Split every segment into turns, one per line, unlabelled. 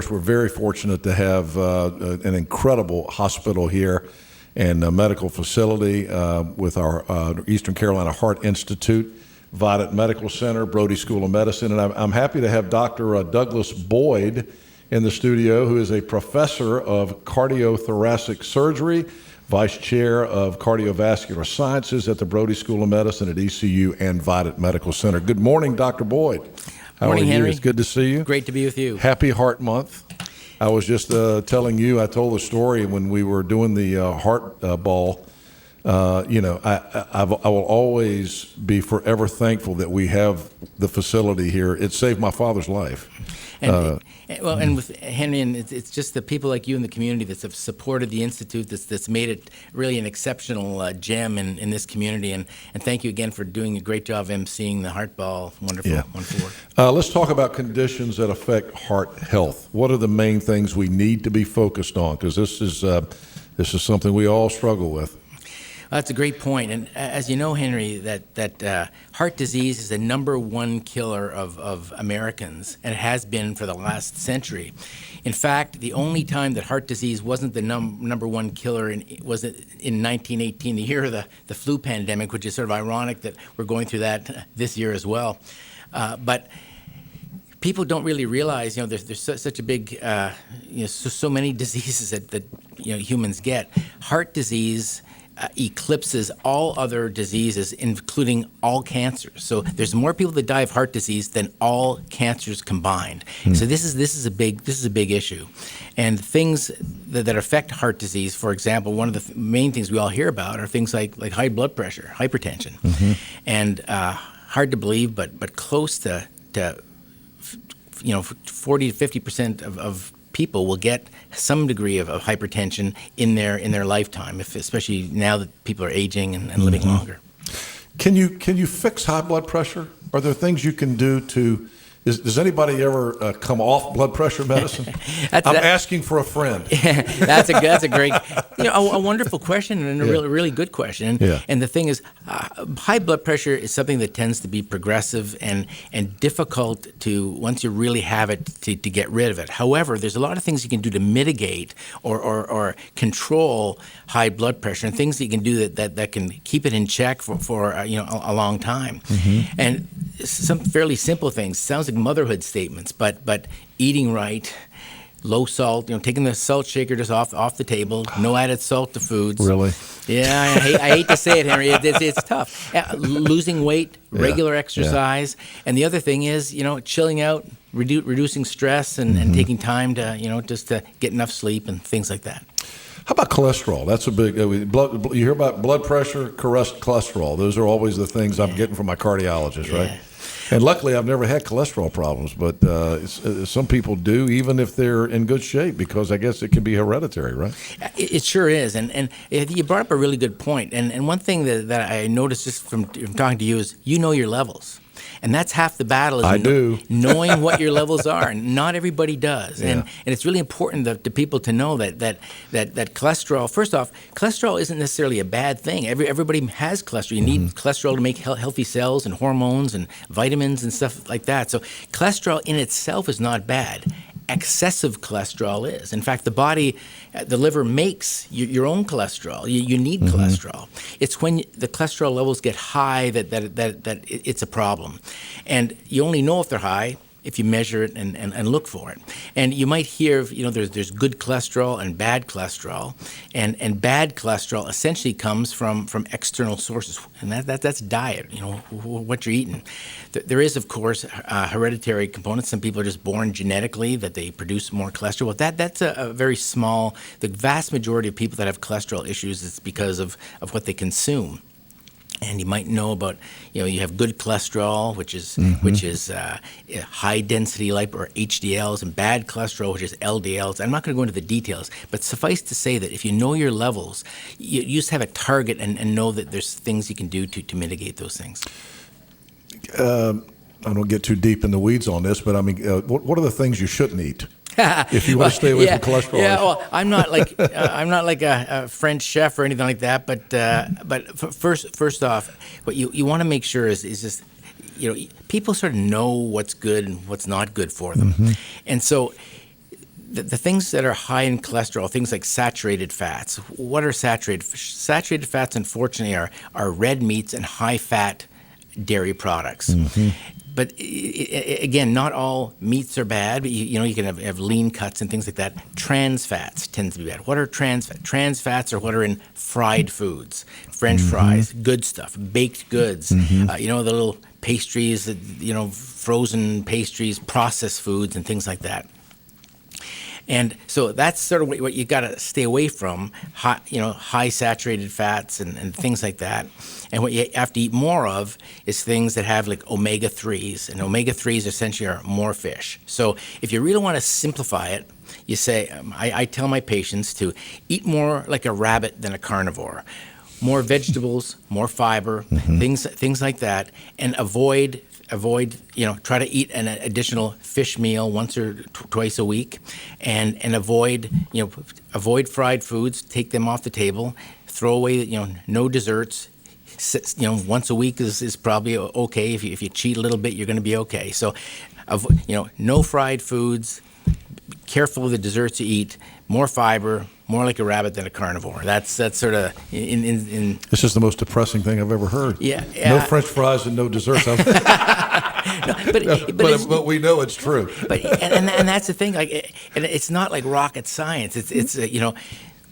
course, we're very fortunate to have an incredible hospital here and a medical facility with our Eastern Carolina Heart Institute, Vidant Medical Center, Brody School of Medicine. And I'm happy to have Dr. Douglas Boyd in the studio, who is a professor of cardiothoracic surgery, vice chair of cardiovascular sciences at the Brody School of Medicine at ECU and Vidant Medical Center. Good morning, Dr. Boyd. How
Morning,
are you?
Henry.
It's good to see you.
Great to be with you.
Happy Heart Month. I was just telling you, I told the story when we were doing the heart ball. I will always be forever thankful that we have the facility here. It saved my father's life.
And with Henry, and it's just the people like you in the community that have supported the Institute that's made it really an exceptional gem in this community. And thank you again for doing a great job emceeing the Heart Ball. Wonderful, wonderful work.
Let's talk about conditions that affect heart health. What are the main things we need to be focused on? Because this is something we all struggle with.
Well, that's a great point. And as you know, Henry, that heart disease is the #1 killer of Americans, and it has been for the last century. In fact, the only time that heart disease wasn't the #1 killer was in 1918, the year of the flu pandemic, which is sort of ironic that we're going through that this year as well. But people don't really realize, there's such a big, so many diseases that humans get. Heart disease eclipses all other diseases, including all cancers. So there's more people that die of heart disease than all cancers combined. So this is a big issue, and things that affect heart disease. For example, one of the main things we all hear about are things like high blood pressure, hypertension, and hard to believe, but close to 40 to 50% of people will get some degree of hypertension in their lifetime, especially now that people are aging and living longer.
Can you fix high blood pressure? Are there things you can do to? Does anybody ever come off blood pressure medicine? I'm asking for a friend.
That's a great, a wonderful question and a really good question. And the thing is, high blood pressure is something that tends to be progressive and difficult to, once you really have it, to get rid of it. However, there's a lot of things you can do to mitigate or control high blood pressure, and things that you can do that can keep it in check for a long time. And some fairly simple things. Sounds like motherhood statements, but eating right, low salt, taking the salt shaker just off the table, no added salt to foods.
Really?
Yeah, I hate to say it, Henry. It's tough. Losing weight, regular exercise, and the other thing is, chilling out, reducing stress, and taking time to, just to get enough sleep and things like that.
How about cholesterol? That's a big you hear about blood pressure, cholesterol. Those are always the things I'm getting from my cardiologist, right? And luckily, I've never had cholesterol problems, but some people do, even if they're in good shape, because I guess it can be hereditary, right?
It sure is, and you brought up a really good point. And one thing that I noticed just from talking to you is your levels. And that's half the battle, is knowing what your levels are. And not everybody does. And it's really important to people to know that cholesterol, first off, cholesterol isn't necessarily a bad thing. Everybody has cholesterol. You need cholesterol to make healthy cells and hormones and vitamins and stuff like that. So cholesterol in itself is not bad. Excessive cholesterol is. In fact, the liver makes your own cholesterol. You need cholesterol. It's when the cholesterol levels get high that it's a problem. And you only know if they're high if you measure it and look for it. And you might hear, there's good cholesterol and bad cholesterol. And bad cholesterol essentially comes from external sources. And that's diet, what you're eating. There is, of course, hereditary components. Some people are just born genetically that they produce more cholesterol. That's a very small, the vast majority of people that have cholesterol issues, it's because of what they consume. And you might know about, you have good cholesterol, which is high density lipo or HDLs, and bad cholesterol, which is LDLs. I'm not going to go into the details, but suffice to say that if you know your levels, you just have a target and know that there's things you can do to mitigate those things.
I don't get too deep in the weeds on this, but I mean, what are the things you shouldn't eat? If you want to stay away from cholesterol.
Yeah, well, I'm not like a French chef or anything like that. But first off, what you want to make sure is just people sort of know what's good and what's not good for them, and so the things that are high in cholesterol, things like saturated fats. What are saturated? Saturated fats, unfortunately, are red meats and high-fat dairy products. But again, not all meats are bad. But you can have lean cuts and things like that. Trans fats tend to be bad. What are trans fats? Trans fats are what are in fried foods, French fries, good stuff, baked goods. The little pastries, frozen pastries, processed foods, and things like that. And so that's sort of what you got to stay away from, high saturated fats and things like that. And what you have to eat more of is things that have like omega-3s. And omega-3s essentially are more fish. So if you really want to simplify it, you say, I tell my patients to eat more like a rabbit than a carnivore. More vegetables, more fiber, things like that, and avoid, try to eat an additional fish meal once or twice a week, and avoid fried foods, take them off the table, throw away, no desserts. Once a week is probably okay. If you cheat a little bit, you're going to be okay. So, no fried foods, careful with the desserts you eat, more fiber, more like a rabbit than a carnivore. That's sort of in.
This is the most depressing thing I've ever heard.
Yeah.
No French fries and no desserts.
No,
but we know it's true.
But and that's the thing. Like, and it's not like rocket science. It's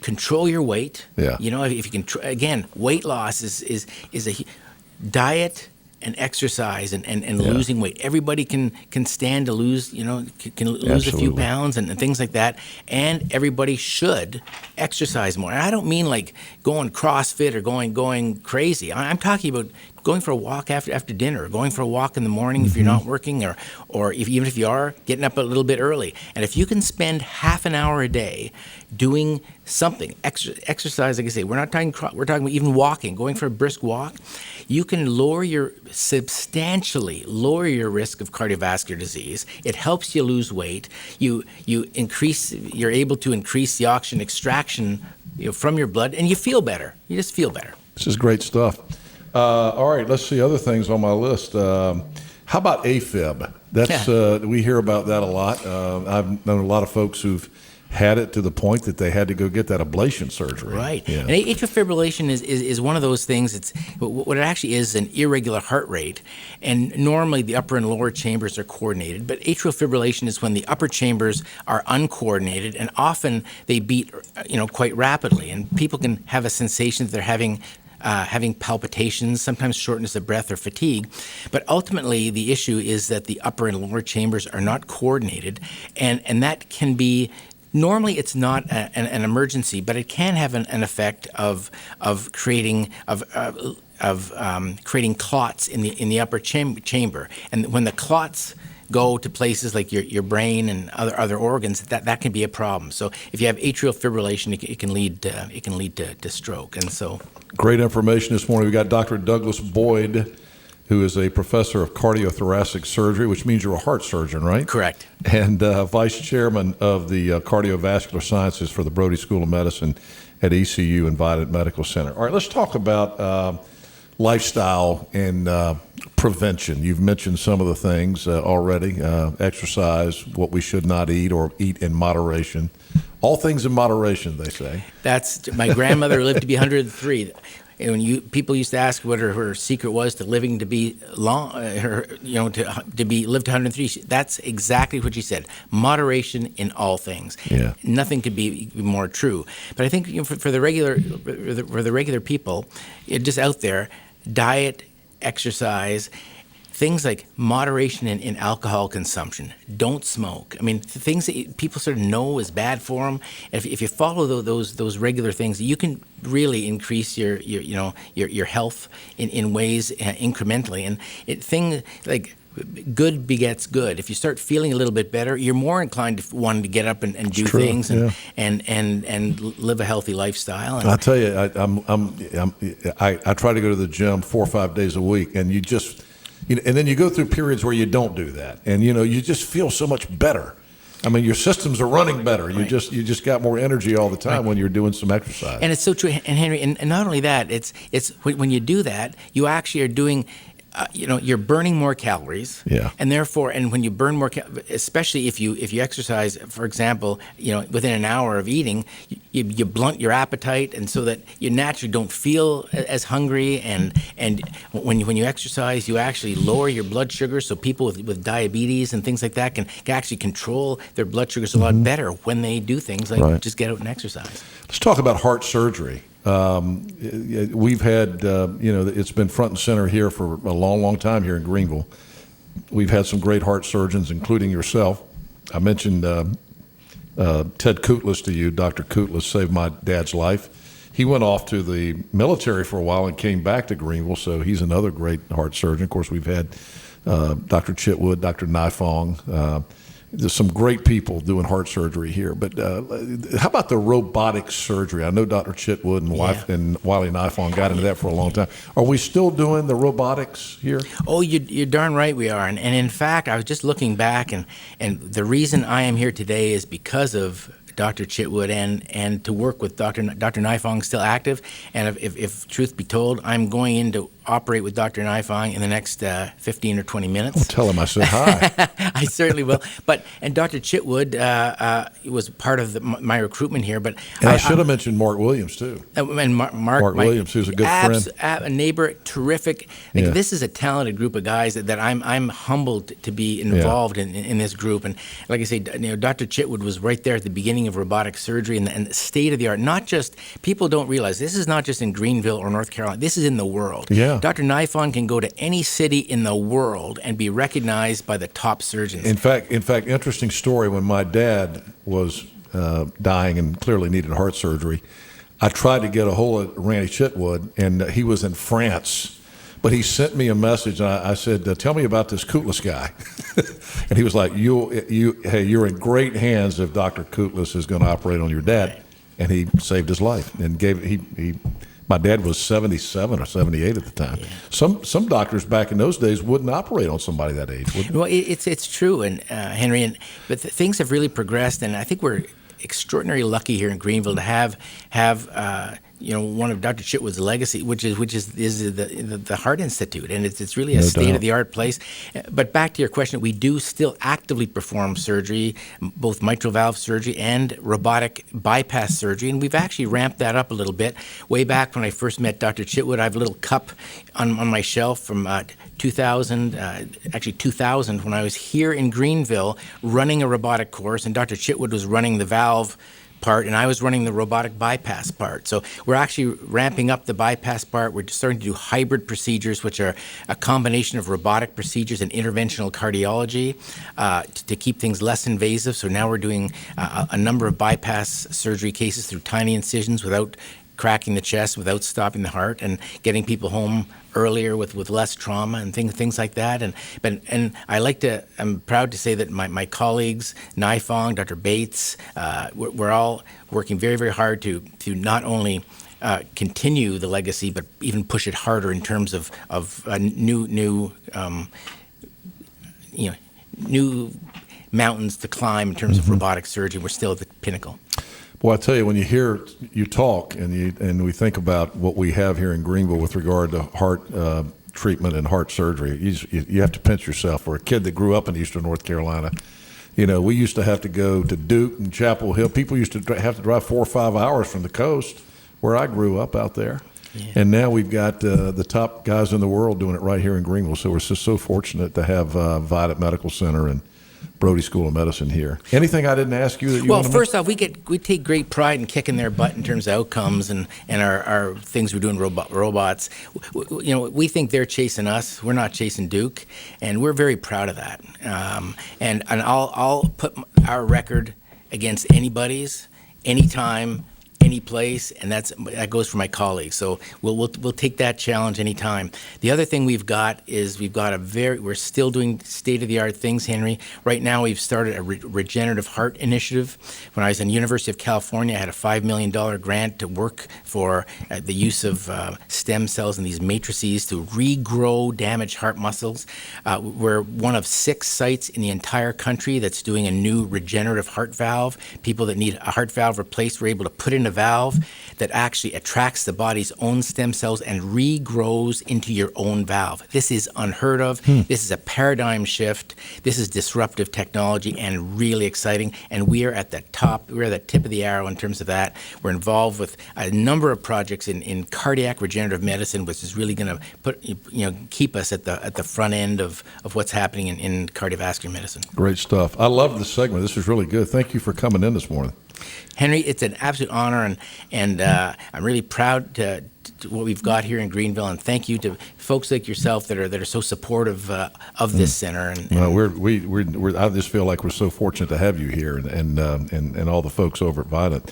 control your weight.
Yeah.
If you can. Again, weight loss is a diet and exercise and losing weight. Everybody can stand to lose, can lose a few pounds and things like that. And everybody should exercise more. And I don't mean like going CrossFit or going crazy. I'm talking about going for a walk after dinner, going for a walk in the morning if you're not working, or even if you are, getting up a little bit early. And if you can spend half an hour a day doing something, exercise, like I say, we're talking about even walking, going for a brisk walk, you can substantially lower your risk of cardiovascular disease. It helps you lose weight. You're able to increase the oxygen extraction from your blood, and you feel better. You just feel better.
This is great stuff. All right, let's see other things on my list. How about AFib? That's we hear about that a lot. I've known a lot of folks who've had it to the point that they had to go get that ablation surgery.
Right.
Yeah.
And atrial fibrillation is one of those things. It's what it actually is an irregular heart rate, and normally the upper and lower chambers are coordinated. But atrial fibrillation is when the upper chambers are uncoordinated, and often they beat, quite rapidly, and people can have a sensation that they're having palpitations, sometimes shortness of breath or fatigue. But ultimately, the issue is that the upper and lower chambers are not coordinated, and that can be. Normally, it's not an emergency, but it can have an effect of creating creating clots in the upper chamber, and when the clots go to places like your brain and other organs, that can be a problem. So if you have atrial fibrillation, it can lead to stroke. And so,
great information this morning. We got Dr. Douglas Boyd, who is a professor of cardiothoracic surgery, which means you're a heart surgeon, right?
Correct.
And vice chairman of the cardiovascular sciences for the Brody School of Medicine at ECU and Vidant Medical Center. All right, let's talk about lifestyle and prevention. You've mentioned some of the things already, exercise, what we should not eat or eat in moderation. All things in moderation, they say.
That's my grandmother lived to be 103. And when people used to ask what her secret was to living to be long, to be lived to 103, that's exactly what she said. Moderation in all things.
Yeah.
Nothing could be more true. But I think for the regular people, just out there, diet, exercise, things like moderation in alcohol consumption. Don't smoke. I mean, things that people sort of know is bad for them. If you follow those regular things, you can really increase your health in ways incrementally. And things like good begets good. If you start feeling a little bit better, you're more inclined to wanting to get up and do things and live a healthy lifestyle. And
I'll tell you, I try to go to the gym 4 or 5 days a week, and and then you go through periods where you don't do that, and you just feel so much better. I mean, your systems are running better. You just got more energy all the time when you're doing some exercise.
And it's so true. And Henry, and not only that, it's when you do that, you actually are doing you're burning more calories.
Yeah.
And therefore, and when you burn more, especially if you exercise, for example, within an hour of eating, you blunt your appetite, and so that you naturally don't feel as hungry. And when you exercise, you actually lower your blood sugar. So people with diabetes and things like that can actually control their blood sugars a lot better when they do things like just get out and exercise.
Let's talk about heart surgery. We've had, it's been front and center here for a long, long time here in Greenville. We've had some great heart surgeons, including yourself. I mentioned Ted Koutlis to you. Dr. Koutlis saved my dad's life. He went off to the military for a while and came back to Greenville, so he's another great heart surgeon. Of course, we've had Dr. Chitwood, Dr. Nifong. There's some great people doing heart surgery here, but how about the robotic surgery? I know Dr. Chitwood and Wiley Nifong got into that for a long time. Are we still doing the robotics here?
Oh, you're darn right we are. And in fact, I was just looking back, and the reason I am here today is because of Dr. Chitwood and to work with Dr. Nifong, still active. And if truth be told, I'm going in to operate with Dr. Nifong in the next 15 or 20 minutes.
Well, tell him I said hi.
I certainly will. And Dr. Chitwood was part of my recruitment here. But
I should have mentioned Mark Williams, too.
And Mark
Williams, who's a good friend.
A neighbor, terrific. This is a talented group of guys that I'm humbled to be involved in this group. And like I say, Dr. Chitwood was right there at the beginning of robotic surgery and the state of the art. Not just, people don't realize, this is not just in Greenville or North Carolina. This is in the world.
Yeah.
Dr. Nifong can go to any city in the world and be recognized by the top surgeons.
In fact, interesting story. When my dad was dying and clearly needed heart surgery, I tried to get a hold of Randy Chitwood, and he was in France. But he sent me a message, and I said, "Tell me about this Koutlis guy." And he was like, "Hey, you're in great hands if Dr. Koutlis is going to operate on your dad." And he saved his life and my dad was 77 or 78 at the time. Yeah. Some doctors back in those days wouldn't operate on somebody that age, would they?
Well, it's true, and Henry, but things have really progressed, and I think we're extraordinarily lucky here in Greenville to have one of Dr. Chitwood's legacy, which is the Heart Institute, and it's really a state-of-the-art place. But back to your question, we do still actively perform surgery, both mitral valve surgery and robotic bypass surgery, and we've actually ramped that up a little bit. Way back when I first met Dr. Chitwood, I have a little cup on my shelf from 2000, when I was here in Greenville running a robotic course, and Dr. Chitwood was running the valve part, and I was running the robotic bypass part. So we're actually ramping up the bypass part. We're starting to do hybrid procedures, which are a combination of robotic procedures and interventional cardiology to keep things less invasive. So now we're doing a number of bypass surgery cases through tiny incisions without cracking the chest, without stopping the heart, and getting people home earlier with less trauma and things like that. And I'm proud to say that my colleagues, Nifong, Dr. Bates, we're all working very, very hard to not only continue the legacy, but even push it harder in terms of new mountains to climb in terms of robotic surgery. We're still at the pinnacle.
Well, I tell you, when you hear you talk and we think about what we have here in Greenville with regard to heart treatment and heart surgery, you have to pinch yourself. For a kid that grew up in Eastern North Carolina, we used to have to go to Duke and Chapel Hill. People used to have to drive 4 or 5 hours from the coast where I grew up out there. Yeah. And now we've got the top guys in the world doing it right here in Greenville. So we're just so fortunate to have Vidant Medical Center and Brody School of Medicine here. Anything I didn't ask you that you want to
first off, we take great pride in kicking their butt in terms of outcomes and our things we're doing robots. We think they're chasing us. We're not chasing Duke, and we're very proud of that. And I'll put our record against anybody's, anytime, any place, and that goes for my colleagues. So we'll take that challenge anytime. The other thing we've got is we're still doing state-of-the-art things, Henry. Right now we've started a regenerative heart initiative. When I was in the University of California, I had a $5 million grant to work for the use of stem cells and these matrices to regrow damaged heart muscles. We're one of 6 sites in the entire country that's doing a new regenerative heart valve. People that need a heart valve replaced, we're able to put in a valve that actually attracts the body's own stem cells and regrows into your own valve. This is unheard of. This is a paradigm shift. This is disruptive technology and really exciting. And we are at the top. We're at the tip of the arrow in terms of that. We're involved with a number of projects in cardiac regenerative medicine, which is really going to keep us at the front end of what's happening in cardiovascular medicine.
Great stuff. I love this segment. This is really good. Thank you for coming in this morning.
Henry, it's an absolute honor, and I'm really proud to what we've got here in Greenville, and thank you to folks like yourself that are so supportive of this center. And
we're I just feel like we're so fortunate to have you here, and all the folks over at Vidant.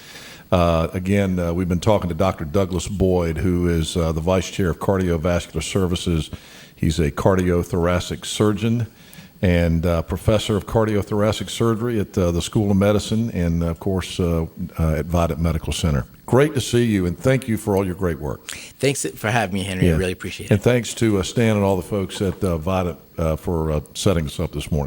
Again, we've been talking to Dr. Douglas Boyd, who is the Vice Chair of Cardiovascular Services. He's a cardiothoracic surgeon and professor of cardiothoracic surgery at the School of Medicine and, of course, at Vidant Medical Center. Great to see you, and thank you for all your great work.
Thanks for having me, Henry. I really appreciate it.
And thanks to Stan and all the folks at Vidant for setting us up this morning.